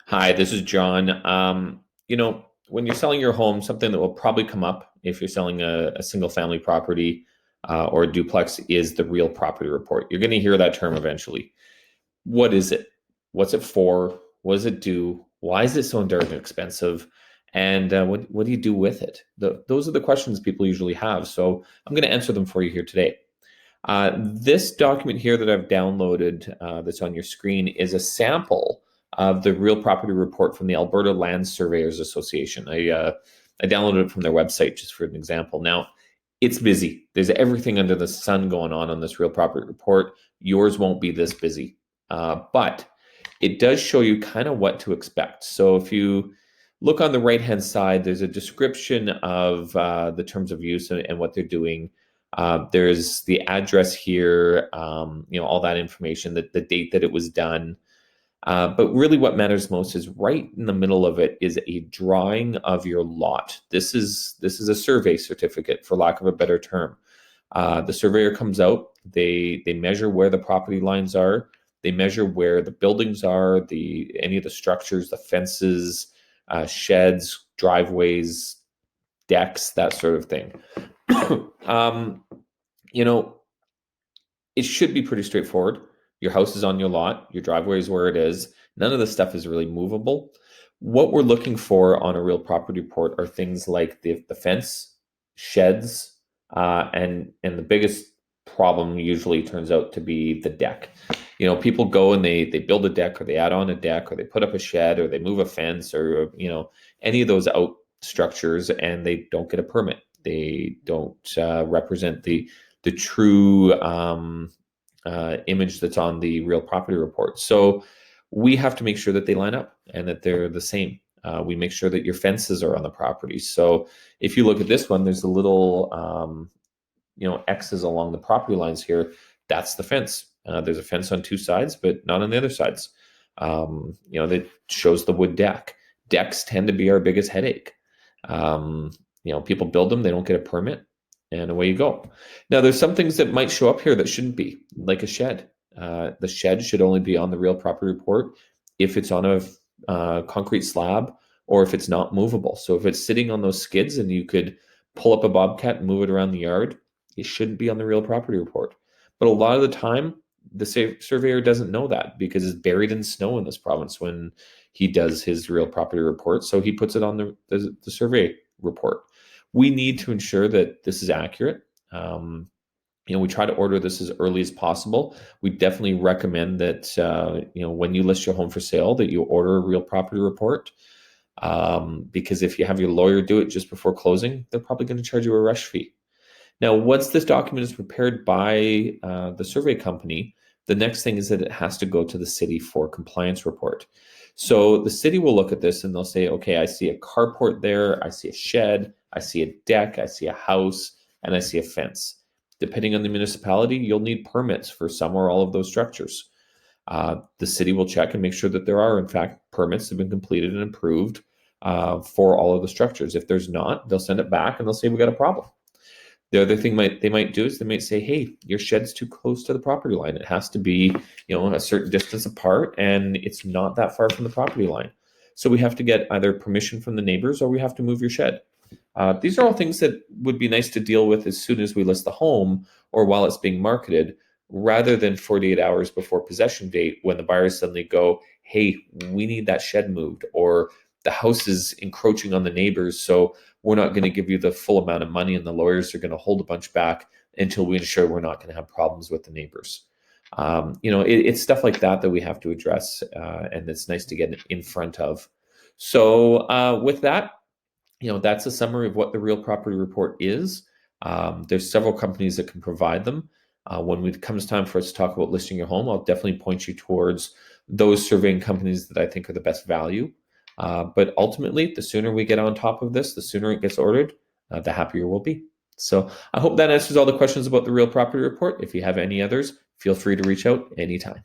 Hi, this is John. When you're selling your home, something that will probably come up if you're selling a single family property or a duplex is the real property report. You're going to hear that term eventually. What is it? What's it for? What does it do? Why is it so darn expensive? And what do you do with it? Those are the questions people usually have. So I'm going to answer them for you here today. This document here that I've downloaded that's on your screen is a sample of the real property report from the Alberta Land Surveyors Association. I downloaded it from their website just for an example. Now, it's busy. There's everything under the sun going on this real property report. Yours won't be this busy, but it does show you kind of what to expect. So if you look on the right-hand side, there's a description of the terms of use and what they're doing. There's the address here, all that information, the date that it was done. But really what matters most is right in the middle of it is a drawing of your lot. This is a survey certificate, for lack of a better term. The surveyor comes out, they measure where the property lines are, they measure where the buildings are, any of the structures, the fences, sheds, driveways, decks, that sort of thing. um, you know, it should be pretty straightforward. Your house is on your lot, your driveway is where it is. None of this stuff is really movable. What we're looking for on a real property report are things like the fence, sheds, and the biggest problem usually turns out to be the deck. People go and they build a deck, or they add on a deck, or they put up a shed, or they move a fence, or any of those out structures, and they don't get a permit. They don't represent the true image that's on the real property report. So we have to make sure that they line up and that they're the same. We make sure that your fences are on the property. So if you look at this one, there's a little, X's along the property lines here. That's the fence. There's a fence on two sides, but not on the other sides. That shows the wood deck. Decks tend to be our biggest headache. People build them, they don't get a permit, and away you go. Now, there's some things that might show up here that shouldn't be, like a shed. The shed should only be on the real property report if it's on a concrete slab or if it's not movable. So if it's sitting on those skids and you could pull up a bobcat and move it around the yard, it shouldn't be on the real property report. But a lot of the time, the surveyor doesn't know that because it's buried in snow in this province when he does his real property report. So he puts it on the survey report. We need to ensure that this is accurate. We try to order this as early as possible. We definitely recommend that, when you list your home for sale, that you order a real property report. Because if you have your lawyer do it just before closing, they're probably going to charge you a rush fee. Now, once this document is prepared by the survey company, the next thing is that it has to go to the city for compliance report. So the city will look at this and they'll say, okay, I see a carport there, I see a shed, I see a deck, I see a house, and I see a fence. Depending on the municipality, you'll need permits for some or all of those structures. The city will check and make sure that there are, in fact, permits that have been completed and approved for all of the structures. If there's not, they'll send it back and they'll say, we got a problem. The other thing they might do is they might say, hey, your shed's too close to the property line. It has to be, a certain distance apart, and it's not that far from the property line. So we have to get either permission from the neighbors or we have to move your shed. These are all things that would be nice to deal with as soon as we list the home or while it's being marketed, rather than 48 hours before possession date when the buyers suddenly go, hey, we need that shed moved, or the house is encroaching on the neighbors, so we're not going to give you the full amount of money, and the lawyers are going to hold a bunch back until we ensure we're not going to have problems with the neighbors. It's stuff like that we have to address, and it's nice to get in front of. So with that, that's a summary of what the real property report is. There's several companies that can provide them. When it comes time for us to talk about listing your home, I'll definitely point you towards those surveying companies that I think are the best value. But ultimately, the sooner we get on top of this, the sooner it gets ordered, the happier we'll be. So I hope that answers all the questions about the real property report. If you have any others, feel free to reach out anytime.